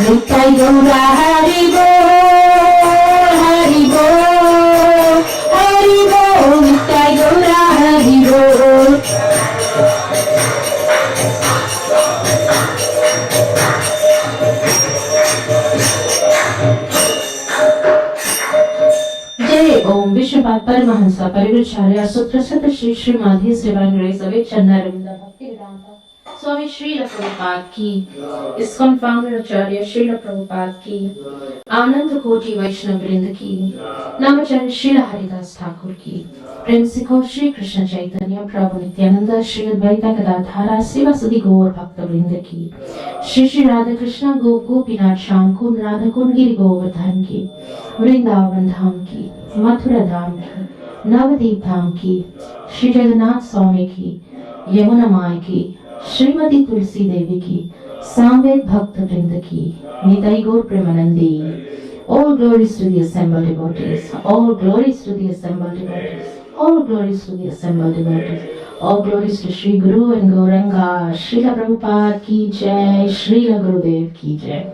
Nitai Gaura Hari Bol, Hari Bol, Hari Bol, Nitai Gaura Hari Bol. Jai Om Vishnupada Paramahansa Parivacharya Sutrasata Shri Srimadhi's Divine Grace of Chandaravindra Bhakti Vedanta Swami Srila Prabhupada ki, ISKCON founder Acharya Srila Prabhupada ki, Anand Koti Vaishnava Vrinda ki, Namacharya Srila Haridas Thakur ki, Prem Sikho Shri Krishna Chaitanya Prabhu Nityananda Shri Advaita Gadadhara Srivasadi Gaur Bhakta Vrinda ki, Shri Shri Radha Krishna Gop Gopinath Shyam Kund Radha Kund Giri Govardhan ki, Vrindavan Dham ki, Mathura Dham ki, Navadip Dham ki, Shri Jagannath Swami ki, Yamuna Mai ki, Srimati Tulsi Devi ki, Samved Bhakta Vrinda ki, Nitai Gaur Premanandi. All glories to the assembled devotees. All glories to the assembled devotees. All glories to the assembled devotees. All glories to Sri Guru and Gauranga. Srila Prabhupada ki jai. Srila Gurudev ki jai.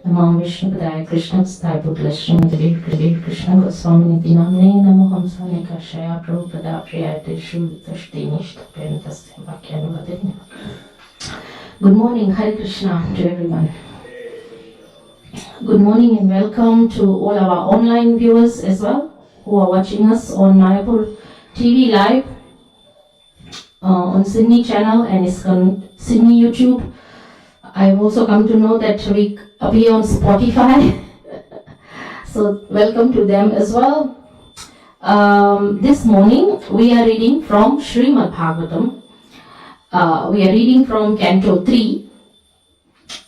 Namo Vishnu Padaya Krishna Sthai Putla Srimati Krishna Goswami Niti Namne Namo Hamsane Kashaya Prabhupada Priyate Shrutashti Nishta Prentasya Vakyanuvadini. Good morning, Hare Krishna to everyone. Good morning and welcome to all our online viewers as well who are watching us on Mayapur TV live, on Sydney channel and ISKCON Sydney YouTube. I've also come to know that we appear on Spotify. So welcome to them as well. This morning we are reading from Srimad Bhagavatam. We are reading from Canto 3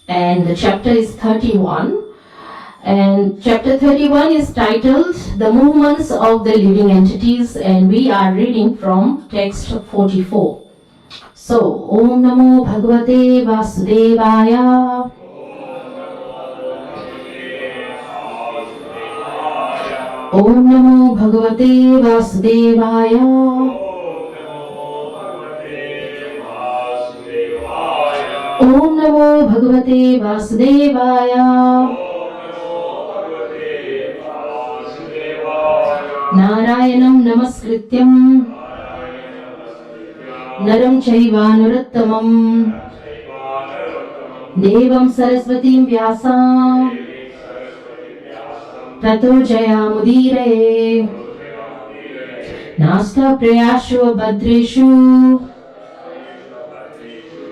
and the chapter is 31. And chapter 31 is titled The Movements of the Living Entities, and we are reading from text 44. So, Om Namo Bhagavate Vasudevaya. Om Namo Bhagavate Vasudevaya. Om Namo Bhagavate Vasudevaya. Narayanam Namaskrityam Naram Chaiva Narottamam Devam Saraswatim Vyasam Tato Jayamudire Nasta Prayashu Badreshu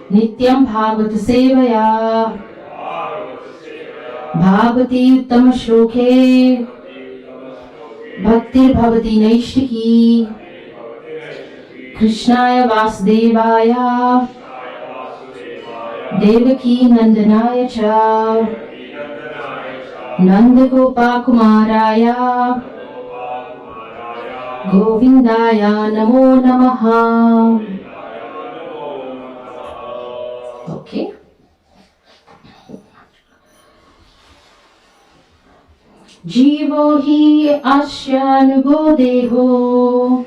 Nityam Bhagavata Sevaya Bhagavati Uttama Shloke Bhaktir Bhavati Naishtiki Krishnaya Vasudevaya Devaki Nandanaya Cha Nandagopa Kumaraya Govindaya Namo Namaha. Okay. Jivo hi asyanugo deho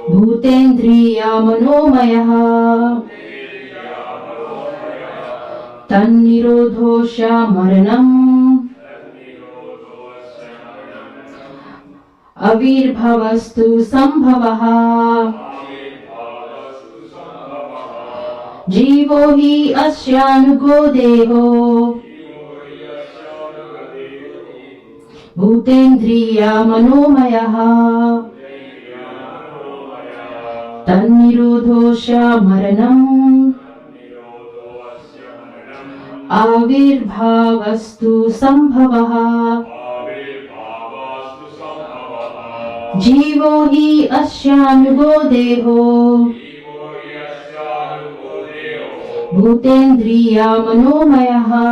Bhutendriya manomaya Tannirodhosya maranam Avirbhavastu sambhavaha Jivo hi asyanugo deho Bhutendriya manomayaha Tannirodhosya maranam Avirbhavastu sambhavaha Jivo hi asyanugo deho Bhutendriya manomayaha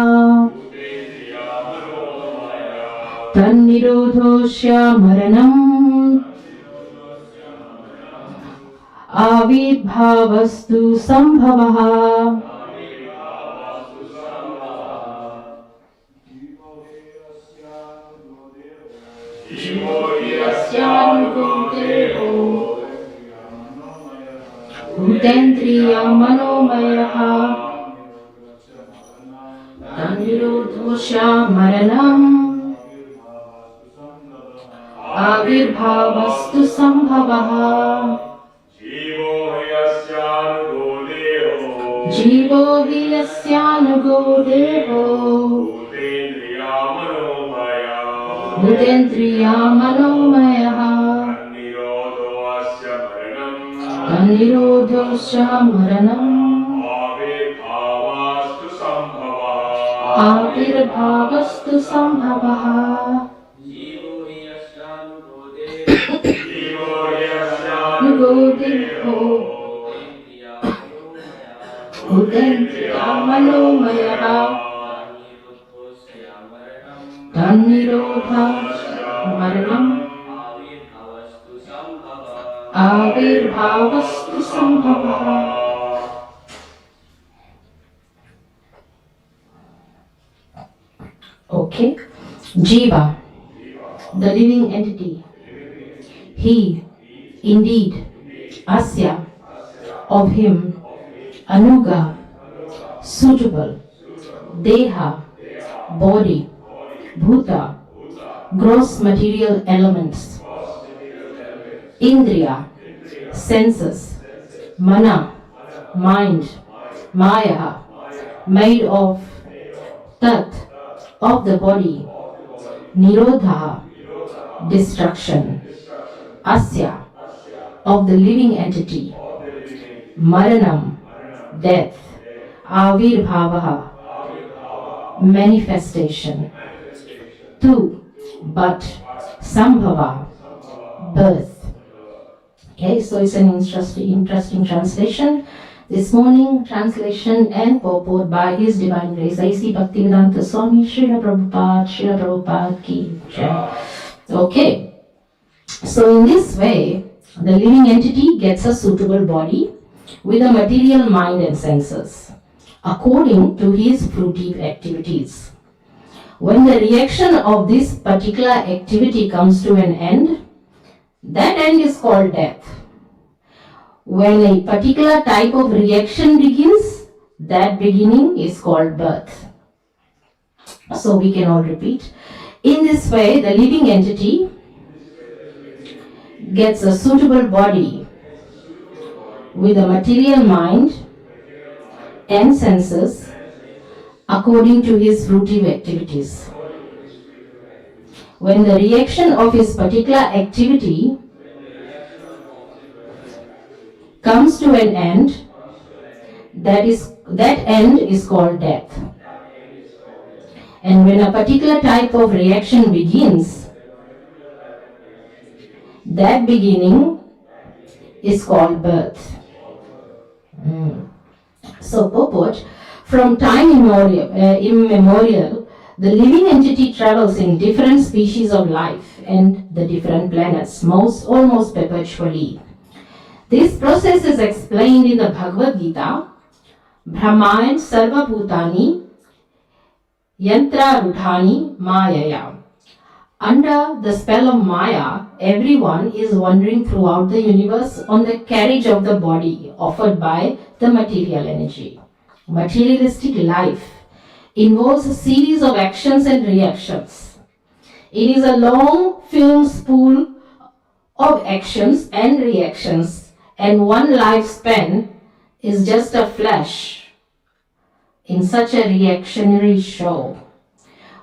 Tannirodhosya maranam Avirbhavastu sambhavaha Jivo hi asyanugo Bhutendriya Manomaya Tanirodhosya Maranam Avirbhavastu Sambhavaha Jivo Vyasyanugo Devo Bhutendriya Manomaya Tanirodhosya Maranam Avirbhavastu Sambhavaha Nugodeho Bhutendriya Manomaya Tanirodha Maranam Avirbhavastu Sambhavaha. Okay. Jiva, the living entity. He, indeed, Asya, of him, Anuga, suitable, Deha, body, Bhuta, gross material elements, Indriya, senses, Mana, mind, Maya, made of, Tat, of the body, Nirodha, destruction, Asya, of the living entity, Maranam, death, Avirbhavaha, manifestation, Tu, but, Sambhava, birth. Okay, so it's an interesting translation. This morning, translation and purport by His Divine Grace A.C. Bhaktivedanta Swami Srila Prabhupada Ki Jai. Okay, so in this way, the living entity gets a suitable body with a material mind and senses, according to his fruitive activities. When the reaction of this particular activity comes to an end, that end is called death. When a particular type of reaction begins, that beginning is called birth. So we can all repeat. In this way, the living entity gets a suitable body with a material mind and senses according to his fruitive activities. When the reaction of his particular activity comes to an end, that end is called death. And when a particular type of reaction begins, that beginning is called birth. So purport, from time immemorial, the living entity travels in different species of life and the different planets, almost perpetually. This process is explained in the Bhagavad Gita, Brahman Sarva Bhutani Yantra Rudhani Mayaya. Under the spell of Maya, everyone is wandering throughout the universe on the carriage of the body offered by the material energy. Materialistic life involves a series of actions and reactions. It is a long film spool of actions and reactions, and one lifespan is just a flash in such a reactionary show.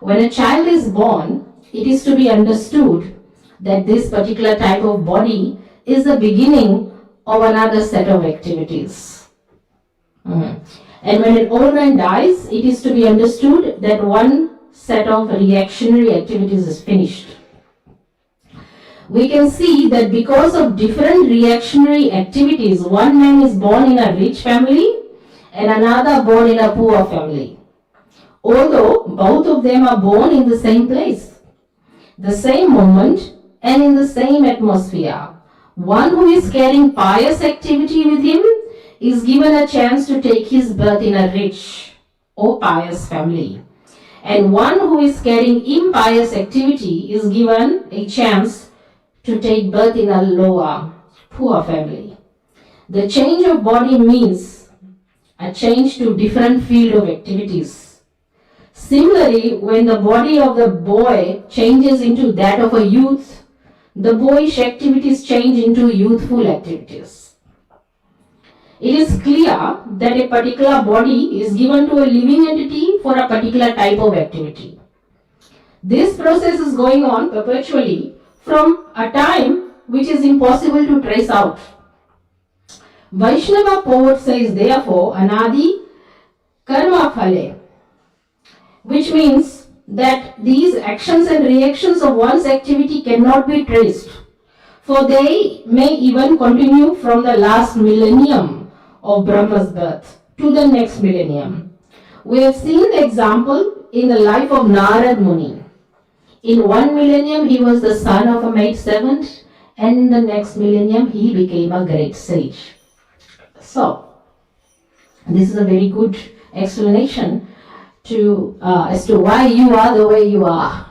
When a child is born, it is to be understood that this particular type of body is the beginning of another set of activities. And when an old man dies, it is to be understood that one set of reactionary activities is finished. We can see that because of different reactionary activities, one man is born in a rich family and another born in a poor family. Although both of them are born in the same place, the same moment, and in the same atmosphere, one who is carrying pious activity with him is given a chance to take his birth in a rich or pious family, and one who is carrying impious activity is given a chance to take birth in a lower, poor family. The change of body means a change to different field of activities. Similarly, when the body of the boy changes into that of a youth, the boyish activities change into youthful activities. It is clear that a particular body is given to a living entity for a particular type of activity. This process is going on perpetually from a time which is impossible to trace out. Vaishnava poet says therefore anadi karma phale, which means that these actions and reactions of one's activity cannot be traced, for they may even continue from the last millennium of Brahma's birth to the next millennium. We have seen the example in the life of Narad Muni. In one millennium he was the son of a maid servant, and in the next millennium he became a great sage. So, this is a very good explanation as to why you are the way you are,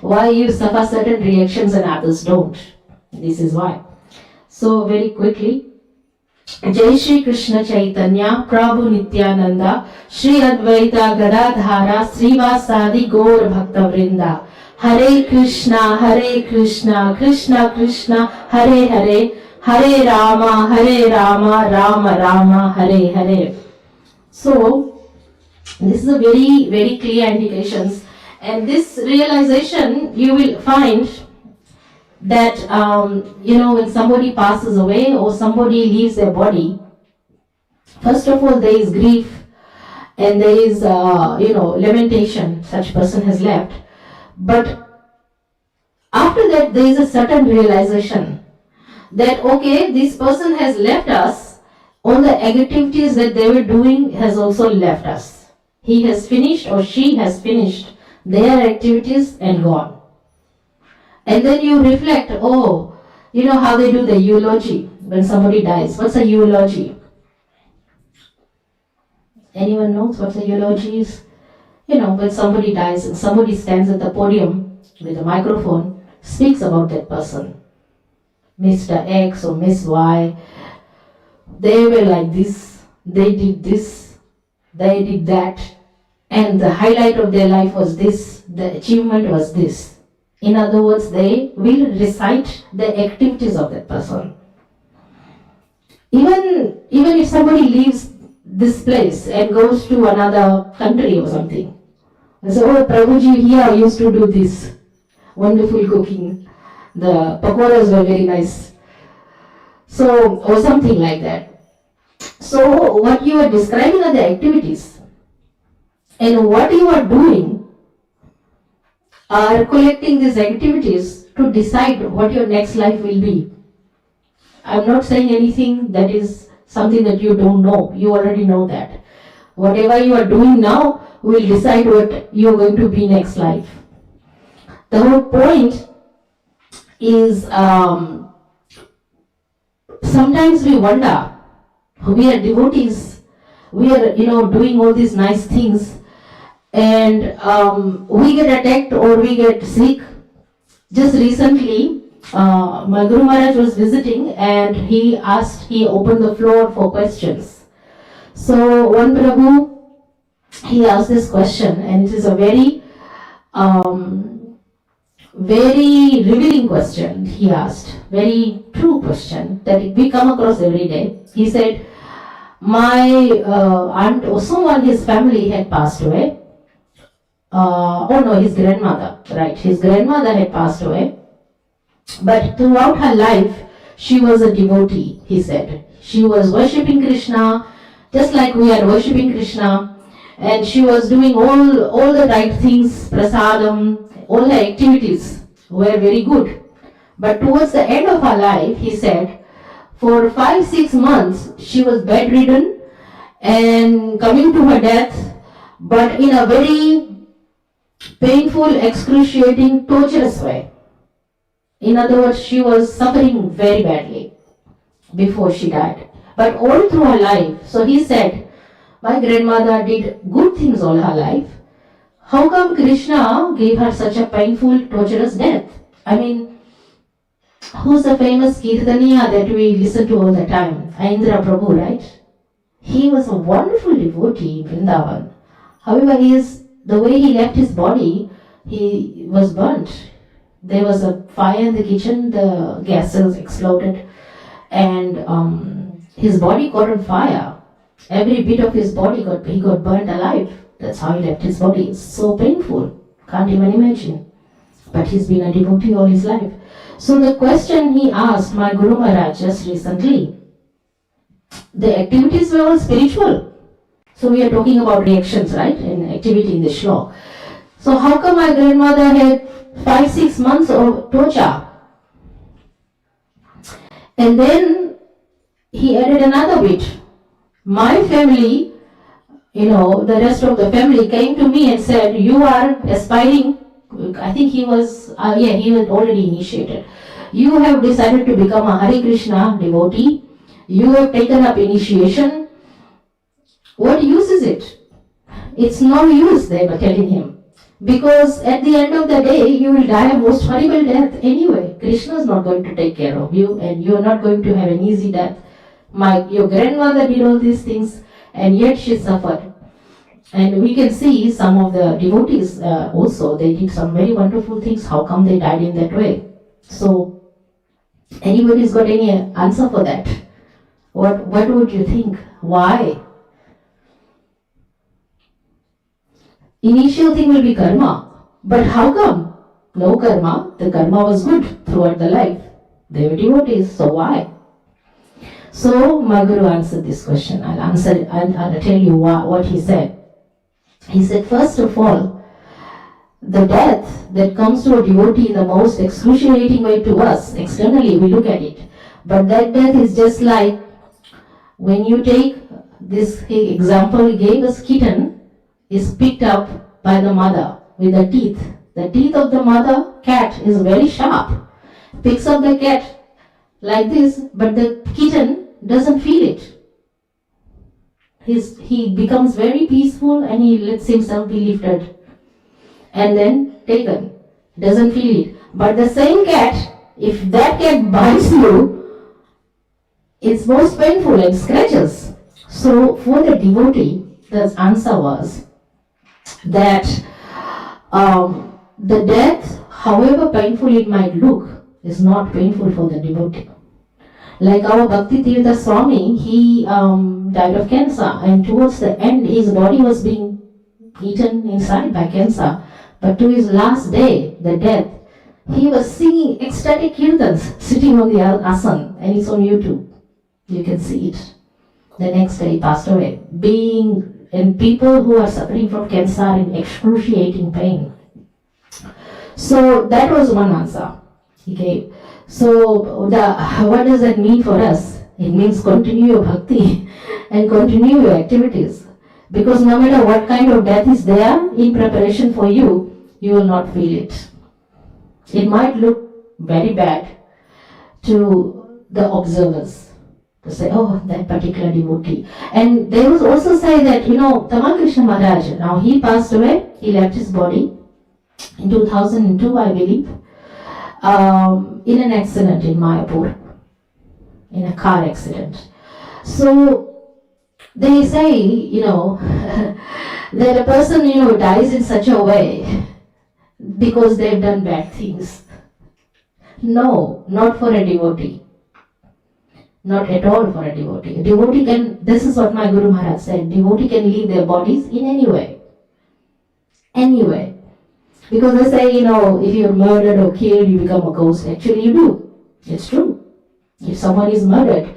why you suffer certain reactions and others don't. This is why. So very quickly, Jai Shri Krishna Chaitanya Prabhu Nityananda Shri Advaita Gadadhara Srivasadi Gaur Bhakta Vrinda Hare Krishna Krishna Krishna Hare Hare Hare Rama Rama Rama Hare Hare. So this is a very, very clear indications, and this realization you will find that when somebody passes away or somebody leaves their body, first of all there is grief and there is lamentation, such person has left, but after that there is a certain realization that okay, this person has left us, all the activities that they were doing has also left us. He has finished or she has finished their activities and gone. And then you reflect, how they do the eulogy when somebody dies. What's a eulogy? Anyone knows what a eulogy is? When somebody dies and somebody stands at the podium with a microphone, speaks about that person. Mr. X or Miss Y, they were like this, they did this, they did that, and the highlight of their life was this, the achievement was this. In other words, they will recite the activities of that person. Even if somebody leaves this place and goes to another country or something, they say, oh, Prabhuji here used to do this, wonderful cooking, the pakoras were very nice. So, or something like that. So what you are describing are the activities, and what you are doing are collecting these activities to decide what your next life will be. I'm not saying anything that is something that you don't know. You already know that. Whatever you are doing now will decide what you are going to be next life. The whole point is sometimes we wonder, we are devotees, we are doing all these nice things, and we get attacked or we get sick. Just recently my Guru Maharaj was visiting and he opened the floor for questions. So one Prabhu, he asked this question, and it is a very very revealing question he asked, very true question that we come across every day. He said, my aunt or someone, his family had passed away. His grandmother, right, his grandmother had passed away. But throughout her life, she was a devotee, he said. She was worshipping Krishna, just like we are worshipping Krishna. And she was doing all the right things, prasadam, all her activities were very good. But towards the end of her life, he said, for 5-6 months, she was bedridden and coming to her death, but in a very painful, excruciating, torturous way. In other words, she was suffering very badly before she died. But all through her life, so he said, my grandmother did good things all her life. How come Krishna gave her such a painful, torturous death? I mean, who's the famous Kirtaniya that we listen to all the time? Indra Prabhu, right? He was a wonderful devotee in Vrindavan. However, the way he left his body, he was burnt. There was a fire in the kitchen, the gas cells exploded, and his body caught on fire. Every bit of his body he got burnt alive. That's how he left his body. It's so painful. Can't even imagine. But he's been a devotee all his life. So the question he asked my Guru Maharaj just recently, the activities were all spiritual. So we are talking about reactions, right? And activity in the shlok. So how come my grandmother had 5-6 months of torture? And then he added another bit. My family, the rest of the family came to me and said, you are aspiring, I think he had already initiated. You have decided to become a Hare Krishna devotee. You have taken up initiation. What use is it? It's no use, they were telling him. Because at the end of the day, you will die a most horrible death anyway. Krishna is not going to take care of you, and you are not going to have an easy death. Your grandmother did all these things, and yet she suffered. And we can see some of the devotees also, they did some very wonderful things. How come they died in that way? So, anybody's got any answer for that? What would you think? Why? Initial thing will be karma. But how come? No karma. The karma was good throughout the life. They were devotees, so why? So my Guru answered this question. I'll tell you what he said. He said, first of all, the death that comes to a devotee in the most excruciating way to us, externally we look at it. But that death is just like when you take this example he gave us, kitten is picked up by the mother with the teeth. The teeth of the mother cat is very sharp. Picks up the cat like this, but the kitten doesn't feel it. He becomes very peaceful and he lets himself be lifted and then taken. Doesn't feel it. But the same cat, if that cat bites you, it's most painful and scratches. So for the devotee, the answer was that the death, however painful it might look, is not painful for the devotee. Like our Bhakti Tirtha Swami, he died of cancer, and towards the end his body was being eaten inside by cancer. But to his last day, the death, he was singing ecstatic kirtans sitting on the asan, and it's on YouTube. You can see it. The next day he passed away. And people who are suffering from cancer in excruciating pain. So that was one answer he gave. So what does that mean for us? It means continue your bhakti and continue your activities. Because no matter what kind of death is there in preparation for you, you will not feel it. It might look very bad to the observers. To say, oh, that particular devotee. And they will also say that, Syamapriya Mataji, now he passed away, he left his body in 2002, I believe, in an accident in Mayapur, in a car accident. So they say, that a person, dies in such a way because they've done bad things. No, not for a devotee. Not at all for a devotee. A devotee this is what my Guru Maharaj said, devotee can leave their bodies in any way. Any way. Because they say, if you're murdered or killed, you become a ghost. Actually, you do. It's true. If someone is murdered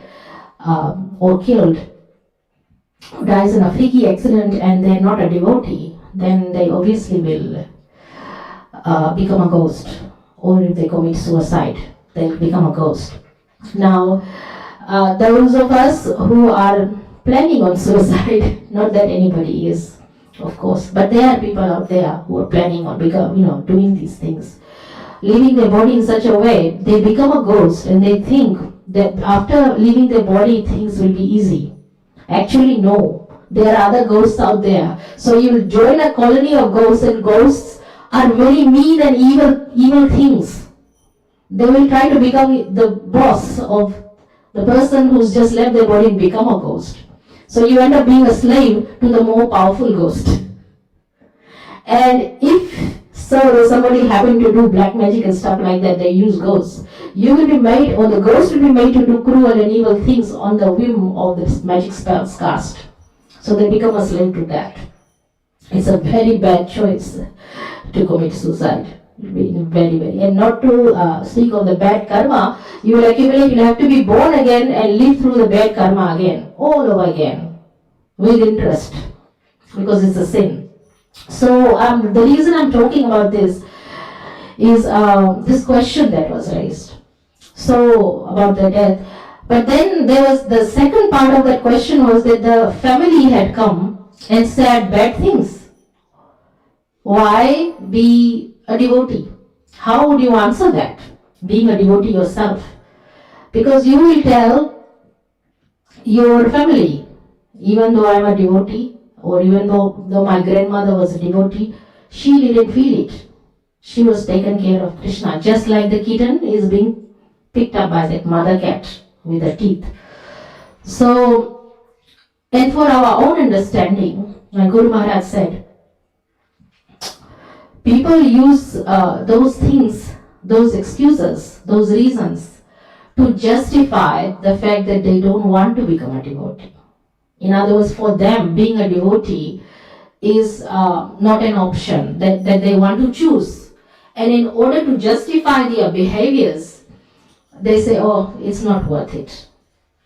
or killed, dies in a freaky accident and they're not a devotee, then they obviously will become a ghost. Or if they commit suicide, they'll become a ghost. Now, those of us who are planning on suicide, not that anybody is, of course, but there are people out there who are planning on doing these things, leaving their body in such a way, they become a ghost and they think that after leaving their body, things will be easy. Actually, no. There are other ghosts out there. So you will join a colony of ghosts, and ghosts are very mean and evil things. They will try to become the boss of the person who's just left their body and become a ghost. So you end up being a slave to the more powerful ghost. And if somebody happened to do black magic and stuff like that, they use ghosts, you will be made, or the ghost will be made to do cruel and evil things on the whim of the magic spells cast. So they become a slave to that. It's a very bad choice to commit suicide. Very, very. And not to speak of the bad karma, you will accumulate, you'll have to be born again and live through the bad karma again, all over again, with interest, because it's a sin. So the reason I'm talking about this is this question that was raised. So about the death. But then there was the second part of that question was that the family had come and said bad things. Why be a devotee? How would you answer that, being a devotee yourself? Because you will tell your family, even though I'm a devotee, or even though my grandmother was a devotee, she didn't feel it. She was taken care of Krishna, just like the kitten is being picked up by that mother cat with her teeth. So, and for our own understanding, my Guru Maharaj said, people use those things, those excuses, those reasons to justify the fact that they don't want to become a devotee. In other words, for them, being a devotee is not an option that they want to choose. And in order to justify their behaviors, they say, oh, it's not worth it.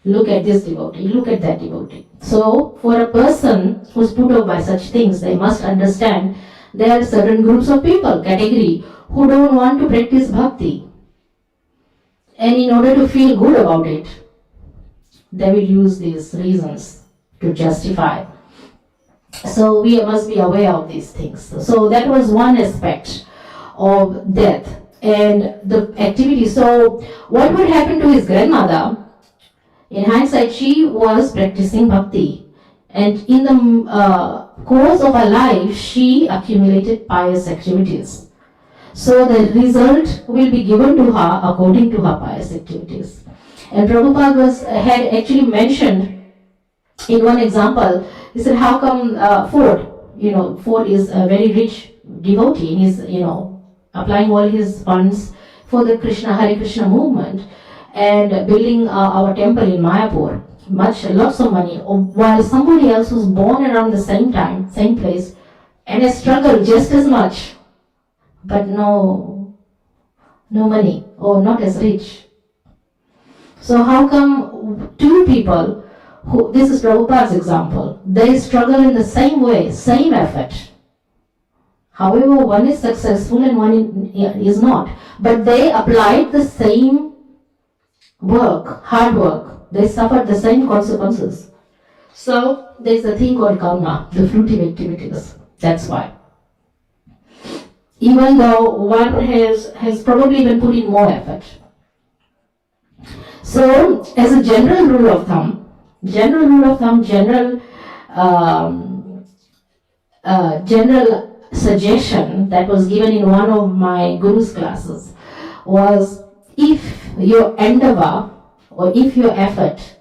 Look at this devotee, look at that devotee. So, for a person who's put off by such things, they must understand there are certain groups of people, category, who don't want to practice bhakti. And in order to feel good about it, they will use these reasons to justify. So we must be aware of these things. So that was one aspect of death and the activity. So what would happen to his grandmother? In hindsight, she was practicing bhakti. And in the course of her life, she accumulated pious activities. So the result will be given to her according to her pious activities. And Prabhupada had actually mentioned in one example, he said, how come Ford is a very rich devotee and is, applying all his funds for the Hare Krishna movement and building our temple in Mayapur, lots of money, while somebody else who's born around the same time, same place, and has struggled just as much, but no money, or not as rich. So how come two people, this is Prabhupada's example, they struggle in the same way, same effort. However, one is successful and one is not. But they applied the same work, hard work. They suffered the same consequences. So there's a thing called karma, the fruitive activities. That's why. Even though one has probably even put in more effort. So as a general rule of thumb, general suggestion that was given in one of my guru's classes was, if your endeavor or if your effort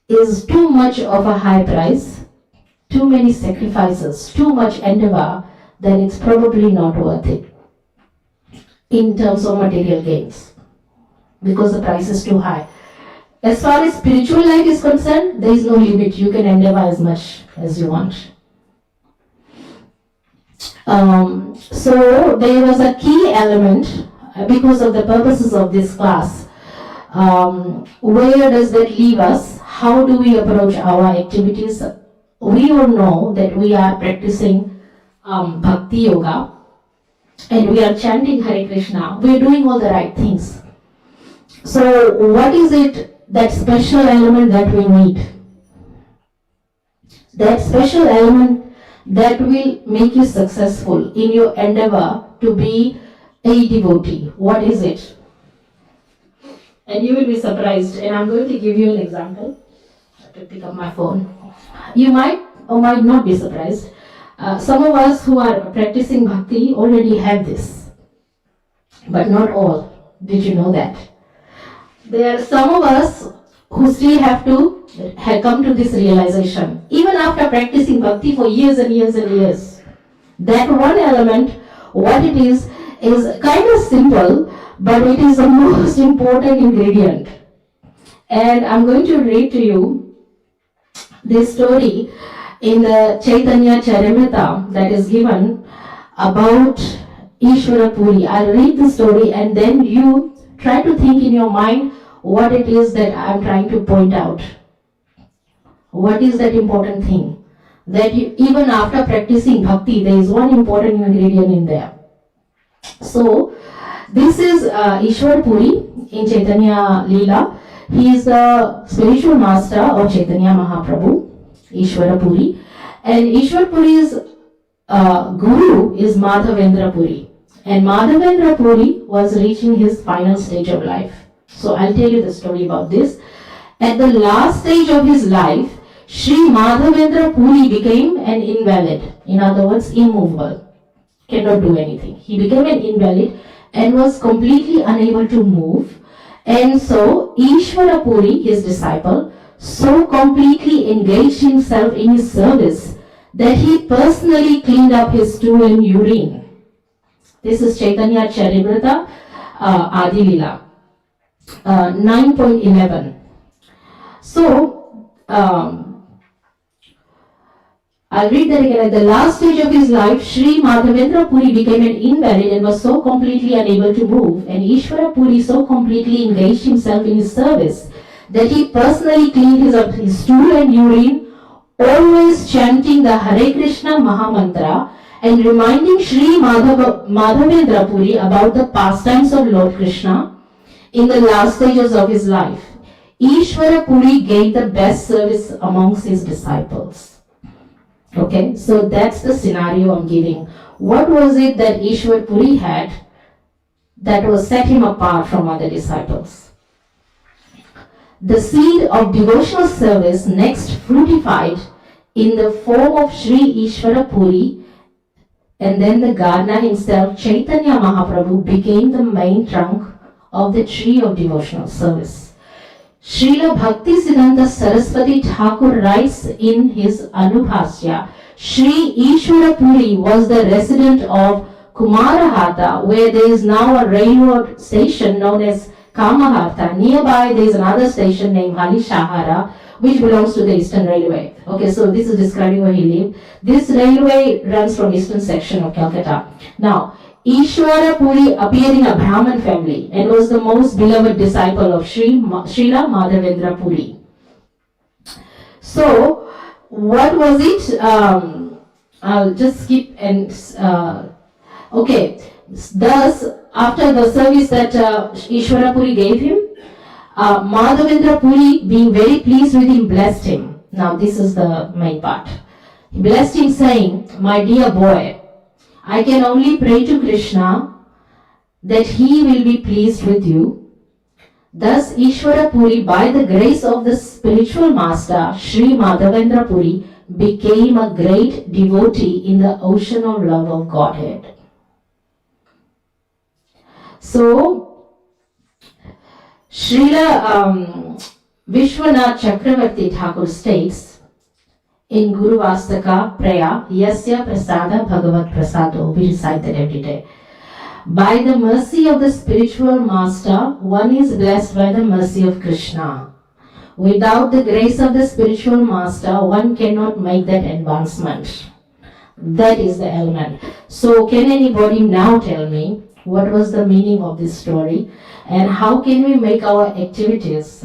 is too much of a high price, too many sacrifices, too much endeavor, then it's probably not worth it in terms of material gains, because the price is too high. As far as spiritual life is concerned, there is no limit. You can endeavor as much as you want. So there was a key element, because of the purposes of this class. Where does that leave us? How do we approach our activities? We all know that we are practicing Bhakti Yoga and we are chanting Hare Krishna. We are doing all the right things. So what is it, that special element that we need? That special element that will make you successful in your endeavor to be a devotee. What is it? And you will be surprised, and I'm going to give you an example. I have to pick up my phone. You might or might not be surprised. Some of us who are practicing bhakti already have this. but not all. Did you know that? There are some of us who still have to come to this realization, even after practicing bhakti for years and years and years. That one element, what it is kind of simple, but it is the most important ingredient. And I'm going to read to you this story in the Chaitanya Charitamrita that is given about Ishvara Puri. I'll read the story and then you try to think in your mind what it is that I'm trying to point out. What is that important thing? That even after practicing bhakti, there is one important ingredient in there. So, this is Ishwar Puri in Chaitanya Leela. He is the spiritual master of Chaitanya Mahaprabhu, Ishwara Puri. And Ishwar Puri's guru is Madhavendra Puri. And Madhavendra Puri was reaching his final stage of life. So I'll tell you the story about this. At the last stage of his life, Sri Madhavendra Puri became an invalid. In other words, immovable. Cannot do anything. He became an invalid and was completely unable to move. And so Ishwara Puri, his disciple, so completely engaged himself in his service that he personally cleaned up his stool and urine. This is Chaitanya Charitamrita Adi Leela 9.11. So, I'll read that again. At the last stage of his life, Sri Madhavendra Puri became an invalid and was so completely unable to move. And Ishwara Puri so completely engaged himself in his service that he personally cleaned his stool and urine, always chanting the Hare Krishna Mahamantra and reminding Sri Madhavendra Puri about the pastimes of Lord Krishna in the last stages of his life. Ishwara Puri gave the best service amongst his disciples. Okay, so that's the scenario I'm giving. What was it that Ishwar Puri had that was set him apart from other disciples? The seed of devotional service next fructified in the form of Sri Ishwara Puri, and then the gardener himself, Chaitanya Mahaprabhu, became the main trunk of the tree of devotional service. Srila Bhakti Siddhanta Saraswati Thakur writes in his Anubhasya, Sri Ishwara Puri was the resident of Kumarahata, where there is now a railroad station known as Kamaharta. Nearby there is another station named Halishahara, which belongs to the Eastern Railway. Okay, so this is describing where he lived. This railway runs from eastern section of Calcutta. Now, Ishwara Puri appeared in a Brahmin family and was the most beloved disciple of Srila Madhavendra Puri. So, what was it? I'll just skip and okay. Thus, after the service that Ishwara Puri gave him, Madhavendra Puri, being very pleased with him, blessed him. Now, this is the main part. He blessed him, saying, "My dear boy, I can only pray to Krishna that he will be pleased with you." Thus, Ishwara Puri, by the grace of the spiritual master, Sri Madhavendra Puri, became a great devotee in the ocean of love of Godhead. So, Srila Vishwanath Chakravarti Thakur states, in Guru Vastaka Praya, Yasya Prasada Bhagavat Prasado, we recite that every day. By the mercy of the spiritual master, one is blessed by the mercy of Krishna. Without the grace of the spiritual master, one cannot make that advancement. That is the element. So, can anybody now tell me what was the meaning of this story and how can we make our activities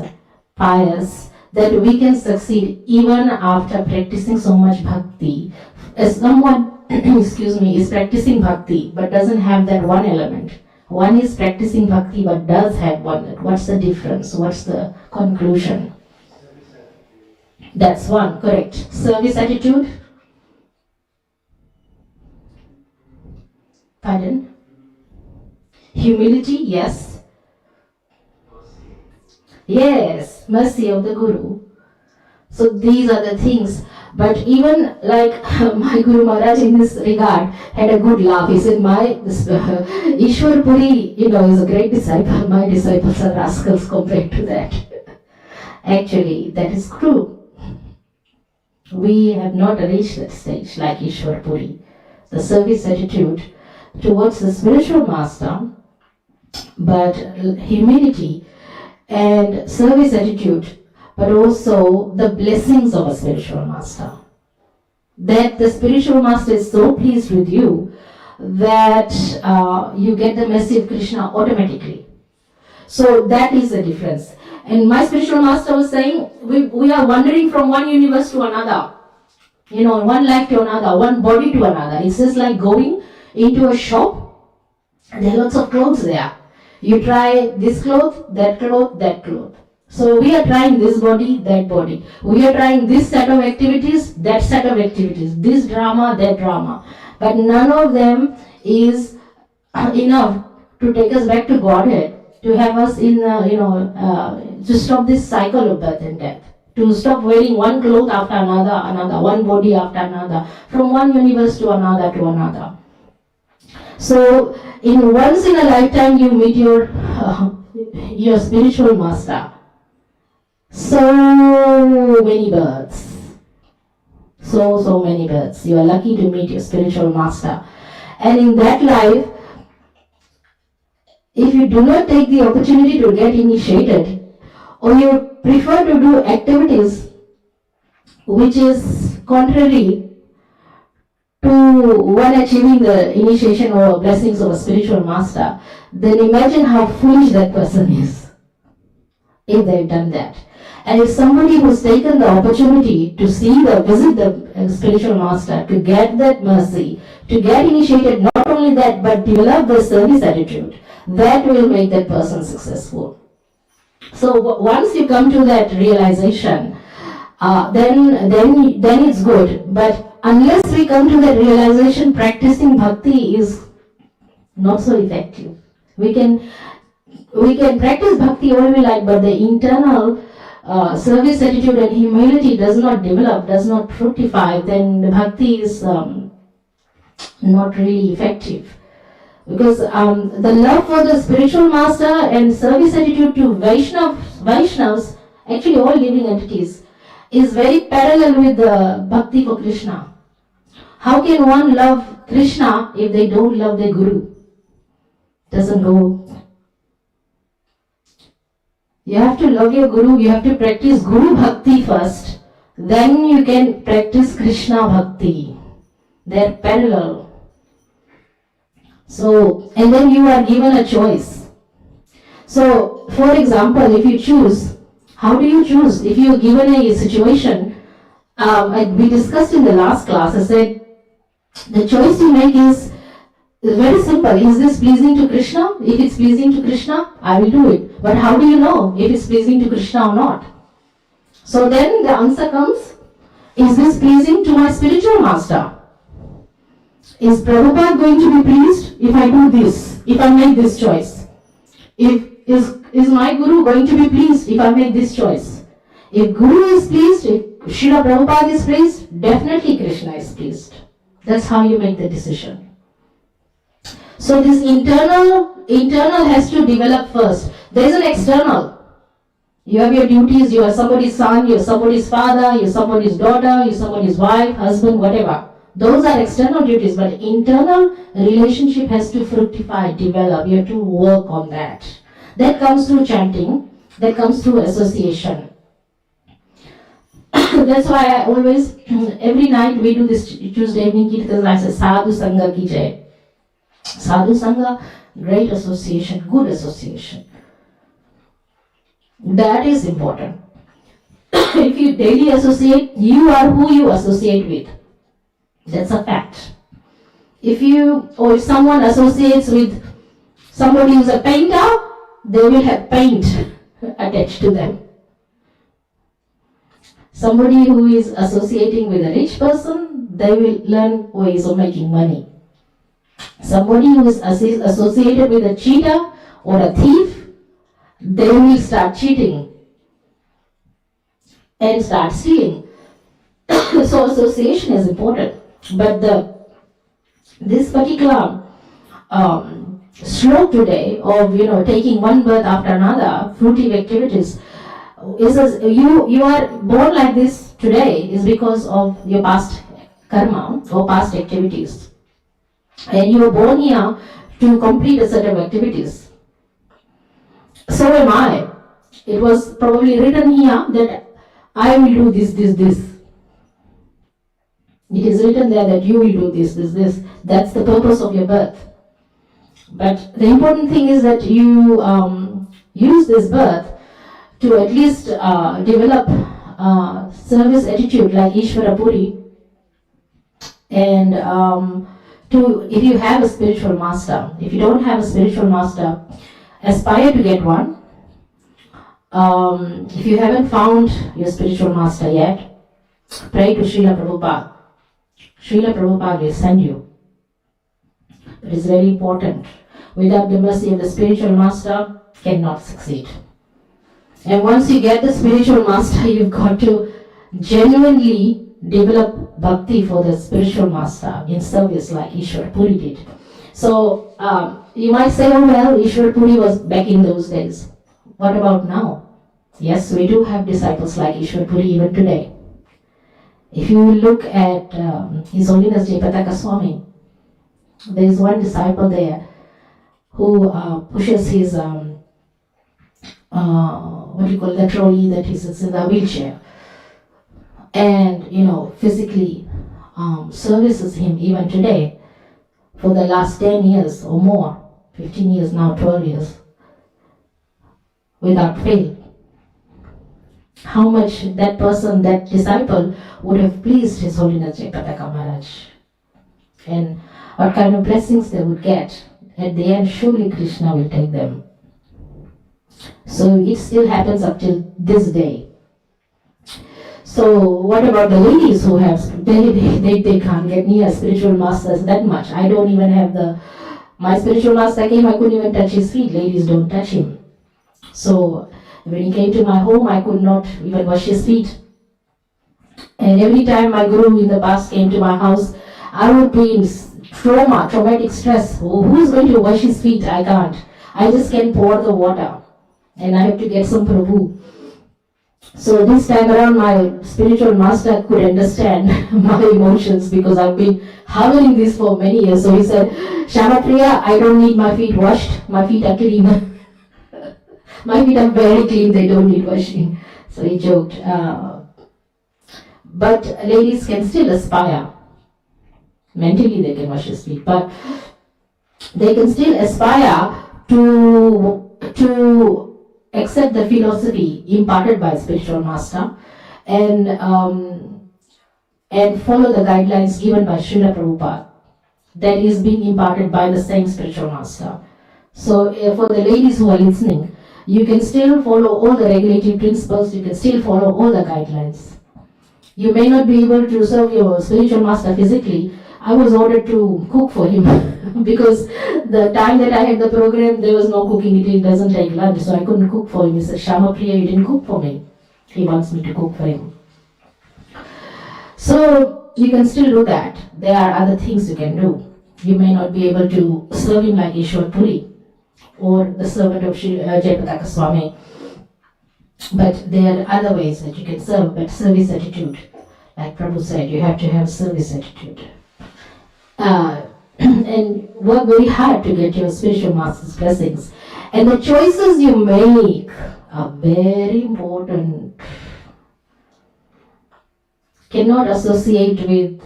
pious, that we can succeed even after practicing so much bhakti? As someone, is practicing bhakti but doesn't have that one element. One is practicing bhakti but does have one. What's the difference? What's the conclusion? That's one, correct. Service attitude? Pardon? Humility, yes. Yes, mercy of the Guru. So these are the things. But even like my Guru Maharaj in this regard had a good laugh. He said, Ishwar Puri, is a great disciple. My disciples are rascals compared to that. Actually, that is true. We have not reached that stage like Ishwar Puri. The service attitude towards the spiritual master, but humility and service attitude, but also the blessings of a spiritual master. That the spiritual master is so pleased with you that you get the mercy of Krishna automatically. So that is the difference. And my spiritual master was saying, we are wandering from one universe to another. One life to another, one body to another. It's just like going into a shop. There are lots of clothes there. You try this cloth, that cloth, that cloth. So we are trying this body, that body. We are trying this set of activities, that set of activities. This drama, that drama. But none of them is enough to take us back to Godhead, to have us in, to stop this cycle of birth and death. To stop wearing one cloth after another, one body after another, from one universe to another to another. So, once in a lifetime you meet your spiritual master. So many births. So many births. You are lucky to meet your spiritual master. And in that life, if you do not take the opportunity to get initiated, or you prefer to do activities which is contrary to one achieving the initiation or blessings of a spiritual master, then imagine how foolish that person is if they've done that. And if somebody who's taken the opportunity to visit the spiritual master, to get that mercy, to get initiated, not only that, but develop the service attitude, that will make that person successful. So once you come to that realization, then it's good. But unless we come to that realization, practicing bhakti is not so effective. We can practice bhakti all we like, but the internal service attitude and humility does not develop, does not fructify, then the bhakti is not really effective. Because the love for the spiritual master and service attitude to Vaishnavas, actually all living entities, is very parallel with the bhakti for Krishna. How can one love Krishna if they don't love their guru? Doesn't go. You have to love your guru, you have to practice guru bhakti first, then you can practice Krishna bhakti. They're parallel. So, and then you are given a choice. So, for example, if you choose, how do you choose? If you are given a situation, we discussed in the last class, I said, the choice you make is very simple. Is this pleasing to Krishna? If it's pleasing to Krishna, I will do it. But how do you know if it's pleasing to Krishna or not? So then the answer comes, is this pleasing to my spiritual master? Is Prabhupada going to be pleased if I do this, if I make this choice? Is my Guru going to be pleased if I make this choice? If Guru is pleased, if Srila Prabhupada is pleased, definitely Krishna is pleased. That's how you make the decision. So this internal has to develop first. There is an external. You have your duties, you are somebody's son, you are somebody's father, you are somebody's daughter, you are somebody's wife, husband, whatever. Those are external duties, but internal relationship has to fructify, develop. You have to work on that. That comes through chanting, that comes through association. That's why I always, every night we do this Tuesday evening kirtan, I say Sadhu Sangha ki jai. Sadhu Sangha, great association, good association. That is important. If you daily associate, you are who you associate with. That's a fact. If someone associates with somebody who's a painter, they will have paint attached to them. Somebody who is associating with a rich person, they will learn ways of making money. Somebody who is associated with a cheater or a thief, they will start cheating and start stealing. So association is important, but this particular slope today of taking one birth after another, fruitive activities, you are born like this today is because of your past karma or past activities, and you were born here to complete a set of activities. So am I. It was probably written here that I will do this, this, this. It is written there that you will do this, this, this. That's the purpose of your birth. But the important thing is that you use this birth to at least develop service attitude like Ishvara Puri, and if you have a spiritual master. If you don't have a spiritual master, aspire to get one. If you haven't found your spiritual master yet, pray to Srila Prabhupada. Srila Prabhupada will send you. It is very important. Without the mercy of the spiritual master, cannot succeed. And once you get the spiritual master, you've got to genuinely develop bhakti for the spiritual master in service like Ishwar Puri did. So you might say, oh well, Ishwar Puri was back in those days. What about now? Yes, we do have disciples like Ishwar Puri even today. If you look at His Holiness Jayapataka Swami, there is one disciple there who pushes his the trolley that he sits in the wheelchair, and physically services him even today for the last 10 years or more, 15 years now, 12 years, without fail. How much that person, that disciple, would have pleased His Holiness Jayapataka Maharaj, and what kind of blessings they would get. At the end, surely Krishna will take them. So it still happens up till this day. So what about the ladies who have, they can't get near spiritual masters that much. I don't even have my spiritual master came, I couldn't even touch his feet. Ladies don't touch him. So when he came to my home, I could not even wash his feet. And every time my guru in the past came to my house, I would be in traumatic stress. Who's going to wash his feet? I can't. I just can pour the water, and I have to get some Prabhu. So this time around, my spiritual master could understand my emotions, because I've been harboring this for many years. So he said, Syamapriya, I don't need my feet washed. My feet are clean. My feet are very clean. They don't need washing. So he joked. But ladies can still aspire. Mentally they can wash his feet, but they can still aspire to accept the philosophy imparted by spiritual master, and follow the guidelines given by Srila Prabhupada that is being imparted by the same spiritual master. So for the ladies who are listening, you can still follow all the regulative principles, you can still follow all the guidelines. You may not be able to serve your spiritual master physically. I was ordered to cook for him because the time that I had the program, there was no cooking. It doesn't take lunch, so I couldn't cook for him. He said, Syamapriya, you didn't cook for me. He wants me to cook for him. So you can still do that. There are other things you can do. You may not be able to serve him like Ishwar Puri or the servant of Jayapataka Swami, but there are other ways that you can serve, but service attitude. Like Prabhu said, you have to have service attitude. And work very hard to get your spiritual master's blessings. And the choices you make are very important. Cannot associate with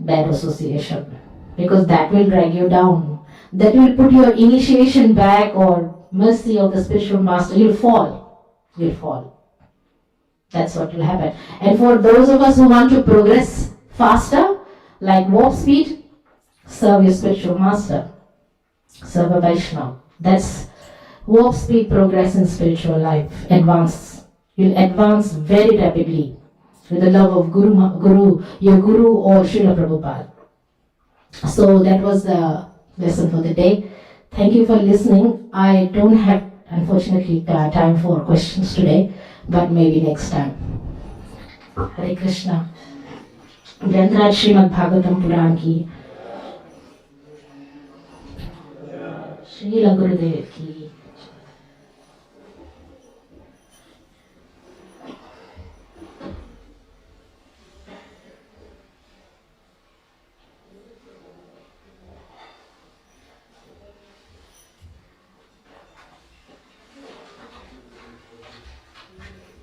bad association, because that will drag you down. That will put your initiation back, or mercy of the spiritual master. You'll fall. You'll fall. That's what will happen. And for those of us who want to progress faster, like warp speed, serve your spiritual master. Serve a Vaishnava. That's warp speed progress in spiritual life. Advance. You'll advance very rapidly with the love of your Guru or Srila Prabhupada. So that was the lesson for the day. Thank you for listening. I don't have, unfortunately, time for questions today, but maybe next time. Hare Krishna. ग्रंथराज Shrimad Bhagavatam पुराण की, श्रील गुरुदेव की।